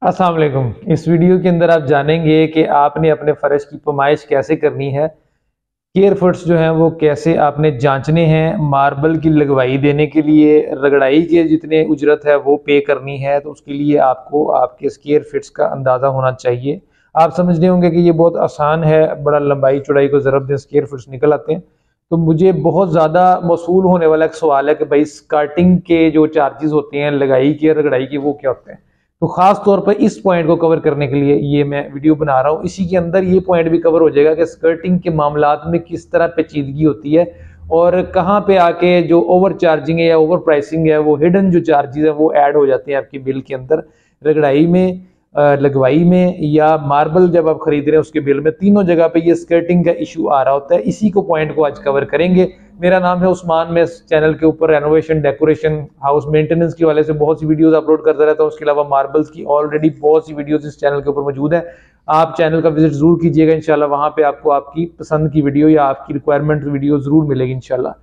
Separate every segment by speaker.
Speaker 1: अस्सलाम वालेकुम। इस वीडियो के अंदर आप जानेंगे कि आपने अपने फ़र्श की पैमाइश कैसे करनी है, स्क्वायर फुट्स जो हैं वो कैसे आपने जांचने हैं, मार्बल की लगवाई देने के लिए रगड़ाई के जितने उजरत है वो पे करनी है, तो उसके लिए आपको आपके स्क्वायर फिट्स का अंदाज़ा होना चाहिए। आप समझ रहे होंगे कि ये बहुत आसान है, बड़ा लंबाई चौड़ाई को ज़रब दें स्क्वायर फुट्स निकल आते हैं। तो मुझे बहुत ज़्यादा मौसूल होने वाला एक सवाल है कि भाई स्कर्टिंग के जो चार्जेस होते हैं लगाई के रगड़ाई के वो क्या होते हैं। तो खास तौर पर इस पॉइंट को कवर करने के लिए ये मैं वीडियो बना रहा हूँ। इसी के अंदर ये पॉइंट भी कवर हो जाएगा कि स्कर्टिंग के मामलात में किस तरह पेचीदगी होती है और कहाँ पे आके जो ओवर चार्जिंग है या ओवर प्राइसिंग है, वो हिडन जो चार्जेस है वो ऐड हो जाते हैं आपकी बिल के अंदर, रगड़ाई में, लगवाई में या मार्बल जब आप खरीद रहे हैं उसके बिल में। तीनों जगह पे ये स्कर्टिंग का इशू आ रहा होता है। इसी को पॉइंट को आज कवर करेंगे। मेरा नाम है उस्मान। मैं इस चैनल के ऊपर रेनोवेशन, डेकोरेशन, हाउस मेंटेनेंस के वाले से बहुत सी वीडियोस अपलोड करता रहता हूँ। उसके अलावा मार्बल्स की ऑलरेडी बहुत सी वीडियोस इस चैनल के ऊपर मौजूद है। आप चैनल का विजिट जरूर कीजिएगा। इंशाल्लाह वहां पे आपको आपकी पसंद की वीडियो या आपकी रिक्वायरमेंट वीडियो जरूर मिलेगी इंशाल्लाह।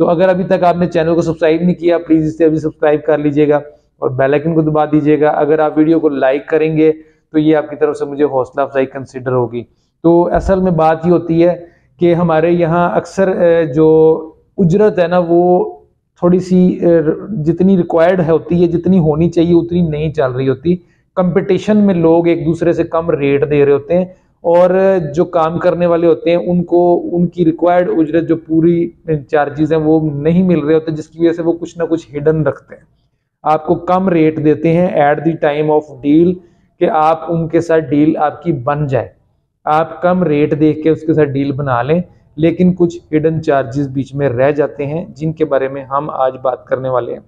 Speaker 1: तो अगर अभी तक आपने चैनल को सब्सक्राइब नहीं किया, प्लीज इसे अभी सब्सक्राइब कर लीजिएगा और बेल आइकन को दबा दीजिएगा। अगर आप वीडियो को लाइक करेंगे तो ये आपकी तरफ से मुझे हौसला अफजाई कंसिडर होगी। तो असल में बात ये होती है कि हमारे यहाँ अक्सर जो उजरत है ना वो थोड़ी सी जितनी रिक्वायर्ड है होती है, जितनी होनी चाहिए उतनी नहीं चल रही होती। कंपटीशन में लोग एक दूसरे से कम रेट दे रहे होते हैं और जो काम करने वाले होते हैं उनको उनकी रिक्वायर्ड उजरत जो पूरी चार्जेस हैं वो नहीं मिल रहे होते, जिसकी वजह से वो कुछ ना कुछ हिडन रखते हैं, आपको कम रेट देते हैं at the time of deal कि आप उनके साथ डील आपकी बन जाए। आप कम रेट देख के उसके साथ डील बना लें, लेकिन कुछ हिडन चार्जेस बीच में रह जाते हैं जिनके बारे में हम आज बात करने वाले हैं।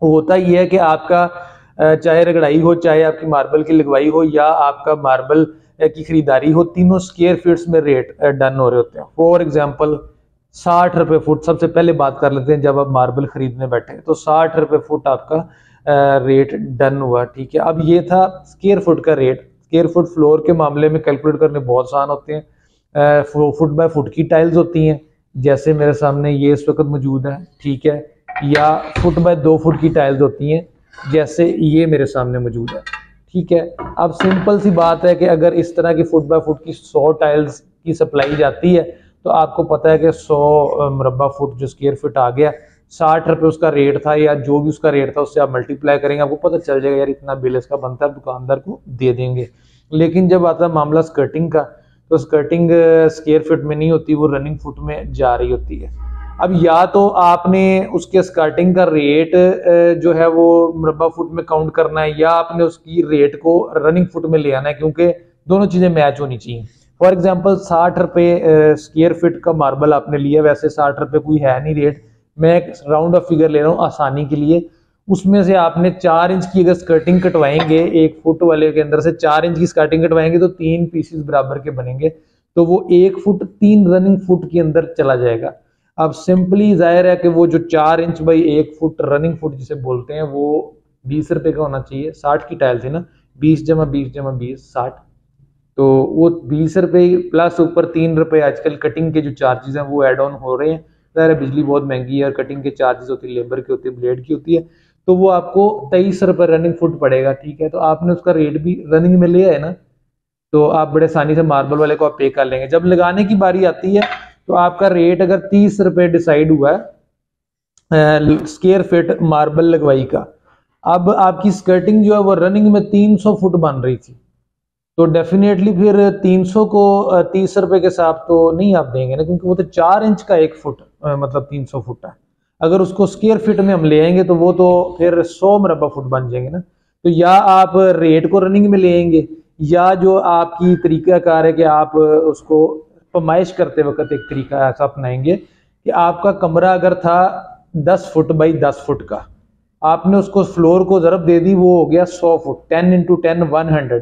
Speaker 1: वो होता ही है कि आपका चाहे रगड़ाई हो, चाहे आपकी मार्बल की लगवाई हो या आपका मार्बल की खरीदारी हो, तीनों स्क्वायर फीट्स में रेट डन हो रहे होते हैं। फॉर एग्जाम्पल 60 रुपए फुट। सबसे पहले बात कर लेते हैं जब आप मार्बल खरीदने बैठे तो 60 रुपए फुट आपका रेट डन हुआ, ठीक है। अब ये था स्क्वायर फुट का रेट। स्क्वायर फुट फ्लोर के मामले में कैलकुलेट करने बहुत आसान होते हैं। फुट बाय फुट की टाइल्स होती हैं, जैसे मेरे सामने ये इस वक्त मौजूद है, ठीक है, या फुट बाय 2 फुट की टाइल्स होती हैं जैसे ये मेरे सामने मौजूद है, ठीक है। अब सिंपल सी बात है कि अगर इस तरह की फुट बाय फुट की 100 टाइल्स की सप्लाई जाती है तो आपको पता है कि 100 मुरब्बा फुट जो स्क्वायर फुट आ गया, 60 रुपए उसका रेट था या जो भी उसका रेट था उससे आप मल्टीप्लाई करेंगे, आपको पता चल जाएगा यार इतना बिल इसका बनता है, दुकानदार को दे देंगे। लेकिन जब आता है मामला स्कर्टिंग का तो स्कर्टिंग स्क्वायर फुट में नहीं होती, वो रनिंग फुट में जा रही होती है। अब या तो आपने उसके स्कर्टिंग का रेट जो है वो मुरब्बा फुट में काउंट करना है या आपने उसकी रेट को रनिंग फुट में ले आना है, क्योंकि दोनों चीजें मैच होनी चाहिए। फॉर एग्जाम्पल 60 रुपए स्क्वायर फीट का मार्बल आपने लिया, वैसे 60 रुपए कोई है नहीं रेट, मैं एक राउंड ऑफ फिगर ले रहा हूँ आसानी के लिए। उसमें से आपने 4 इंच की अगर स्कर्टिंग कटवाएंगे, 1 फुट वाले के अंदर से 4 इंच की स्कर्टिंग कटवाएंगे तो 3 पीसेस बराबर के बनेंगे, तो वो 1 फुट 3 रनिंग फुट के अंदर चला जाएगा। अब सिंपली जाहिर है कि वो जो 4 inch by 1 foot running foot जिसे बोलते हैं वो 20 रुपए का होना चाहिए। 60 की टाइल थी ना, 20 जमा 20 जमा 20 60, तो वो 20 रुपए प्लस ऊपर 3 रुपए आजकल कटिंग के जो चार्जेस हैं वो एड ऑन हो रहे हैं। ज़ाहिर है बिजली बहुत महंगी है और कटिंग के चार्जेस होती है, लेबर की होती है, ब्लेड की होती है, तो वो आपको 23 रुपए रनिंग फुट पड़ेगा, ठीक है। तो आपने उसका रेट भी रनिंग में लिया है ना, तो आप बड़े आसानी से मार्बल वाले को आप पे कर लेंगे। जब लगाने की बारी आती है तो आपका रेट अगर 30 रुपए डिसाइड हुआ है स्क्वायर फीट मार्बल लगवाई का, अब आपकी स्कर्टिंग जो है वो रनिंग में 300 फुट बन रही थी, तो डेफिनेटली फिर 300 को 30 रुपए के हिसाब तो नहीं आप देंगे ना, क्योंकि वो तो 4 इंच का 1 फुट मतलब 300 फुट है। अगर उसको स्क्वायर फीट में हम ले आएंगे तो वो तो फिर 100 मुरब्बा फुट बन जाएंगे ना। तो या आप रेट को रनिंग में ले आएंगे या जो आपकी तरीकाकार है कि आप उसको पैमाइश करते वक्त एक तरीका ऐसा अपनाएंगे कि आपका कमरा अगर था 10 फुट बाई 10 फुट का, आपने उसको फ्लोर को ज़रब दे दी, वो हो गया 100 फुट, 10 इंटू 10 100।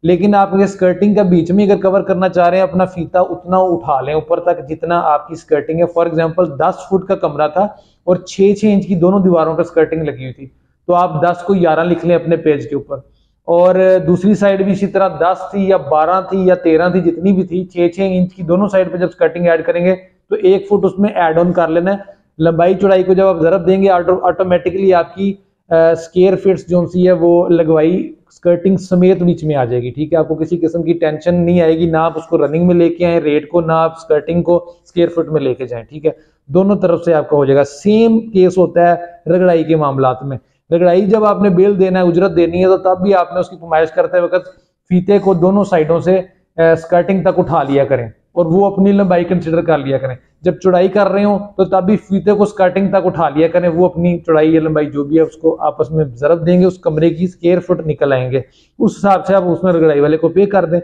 Speaker 1: लेकिन आप ये स्कर्टिंग का बीच में अगर कवर करना चाह रहे हैं, अपना फीता उतना उठा लें ऊपर तक जितना आपकी स्कर्टिंग है। फॉर एग्जांपल 10 फुट का कमरा था और 6-6 इंच की दोनों दीवारों पर स्कर्टिंग लगी हुई थी, तो आप 10 को 11 लिख लें अपने पेज के ऊपर, और दूसरी साइड भी इसी तरह 10 थी या 12 थी या 13 थी, जितनी भी थी, 6-6 इंच की दोनों साइड पे जब स्कर्टिंग ऐड करेंगे तो 1 फुट उसमें ऐड ऑन कर लेना है। लंबाई चौड़ाई को जब आप ज़रब देंगे ऑटोमेटिकली आपकी स्केयर फिट्स जो सी है वो लगवाई स्कर्टिंग समेत बीच में आ जाएगी। ठीक है, आपको किसी किस्म की टेंशन नहीं आएगी, ना आप उसको रनिंग में लेके आए रेट को, ना आप स्कर्टिंग को स्केयर फिट में लेके जाएं। ठीक है, दोनों तरफ से आपका हो जाएगा। सेम केस होता है रगड़ाई के मामलात में। रगड़ाई जब आपने बिल देना है, उजरत देनी है, तो तब भी आपने उसकी पैमाइश करते वक्त फीते को दोनों साइडों से स्कर्टिंग तक उठा लिया करें और वो अपनी लंबाई कंसिडर कर लिया करें। जब चौड़ाई कर रहे हो तो तब भी फीते को स्कर्टिंग तक उठा लिया करें, वो अपनी चौड़ाई या लंबाई जो भी है उसको आपस में जरब देंगे, उस कमरे की स्क्वायर फुट निकल आएंगे, उस हिसाब से आप उसमें रगड़ाई वाले को पे कर दें।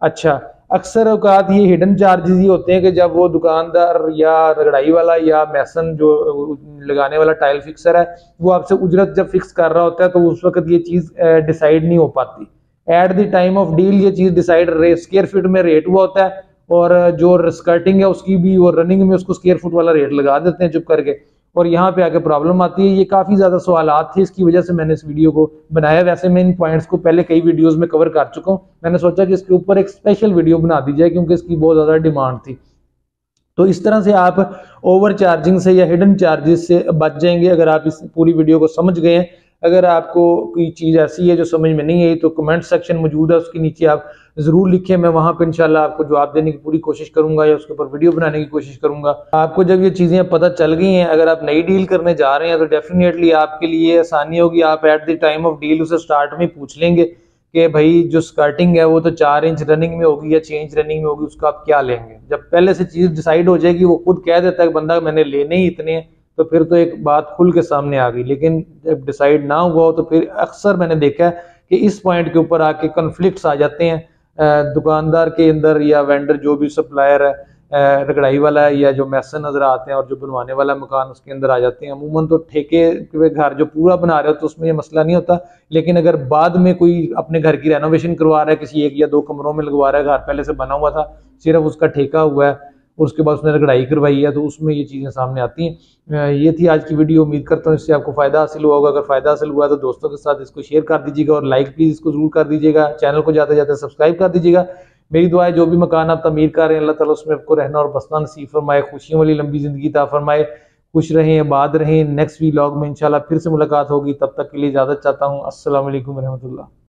Speaker 1: अच्छा, अक्सर औकात ये हिडन चार्जेस ही होते हैं कि जब वो दुकानदार या रगड़ाई वाला या मैसन जो लगाने वाला टाइल फिक्सर है वो आपसे उजरत जब फिक्स कर रहा होता है तो उस वक्त ये चीज डिसाइड नहीं हो पाती। At the time of deal ये चीज डिसाइड स्क्वायर फीट में रेट हुआ होता है, और जो स्कर्टिंग है उसकी भी और रनिंग में उसको स्क्वायर फुट वाला रेट लगा देते हैं चुप करके, और यहाँ पे आके प्रॉब्लम आती है। ये काफी ज्यादा सवालात थे, इसकी वजह से मैंने इस वीडियो को बनाया। वैसे मैं इन पॉइंट्स को पहले कई वीडियोस में कवर कर चुका हूँ, मैंने सोचा कि इसके ऊपर एक स्पेशल वीडियो बना दी जाए क्योंकि इसकी बहुत ज्यादा डिमांड थी। तो इस तरह से आप ओवर चार्जिंग से या हिडन चार्जेस से बच जाएंगे अगर आप इस पूरी वीडियो को समझ गए हैं। अगर आपको कोई चीज ऐसी है जो समझ में नहीं आई तो कमेंट सेक्शन मौजूद है, उसके नीचे आप जरूर लिखें, मैं वहां पर इंशाल्लाह आपको जवाब देने की पूरी कोशिश करूंगा या उसके ऊपर वीडियो बनाने की कोशिश करूंगा। आपको जब ये चीजें पता चल गई हैं, अगर आप नई डील करने जा रहे हैं तो डेफिनेटली आपके लिए आसानी होगी। आप at the time of deal उसे स्टार्ट में पूछ लेंगे कि भाई जो स्कर्टिंग है वो तो 4 इंच रनिंग में होगी या 6 इंच रनिंग में होगी, उसका आप क्या लेंगे। जब पहले से चीज डिसाइड हो जाएगी, वो खुद कह देता है कि बंदा मैंने लेने ही इतने हैं, तो फिर तो एक बात खुल के सामने आ गई। लेकिन जब डिसाइड ना हुआ हो तो फिर अक्सर मैंने देखा है कि इस पॉइंट के ऊपर आके कन्फ्लिक्ट्स आ जाते हैं दुकानदार के अंदर या वेंडर जो भी सप्लायर है, रगड़ाई वाला है या जो मैसन नजर आते हैं और जो बनवाने वाला मकान उसके अंदर आ जाते हैं। अमूमन तो ठेके के घर जो पूरा बना रहे हो तो उसमें ये मसला नहीं होता, लेकिन अगर बाद में कोई अपने घर की रेनोवेशन करवा रहा है, किसी 1 या 2 कमरों में लगवा रहा है, घर पहले से बना हुआ था, सिर्फ उसका ठेका हुआ है और उसके बाद उसने रगड़ाई करवाई है, तो उसमें ये चीज़ें सामने आती हैं। ये थी आज की वीडियो, उम्मीद करता हूँ इससे आपको फायदा हासिल हुआ होगा। अगर फायदा हासिल हुआ तो दोस्तों के साथ इसको शेयर कर दीजिएगा और लाइक प्लीज इसको जरूर कर दीजिएगा। चैनल को जाते जाते सब्सक्राइब कर दीजिएगा। मेरी दुआ है जो भी मकान आप तमीर कर रहे हैं अल्लाह ताला उसमें आपको रहना और बसना नसीब फरमाए, खुशियों वाली लंबी जिंदगी ता फरमाए, खुश रहें, आबाद रहें। नेक्स्ट व्लॉग में इंशाल्लाह फिर से मुलाकात होगी, तब तक के लिए इजाजत चाहता हूँ। अस्सलाम वालेकुम रहमतुल्लाह।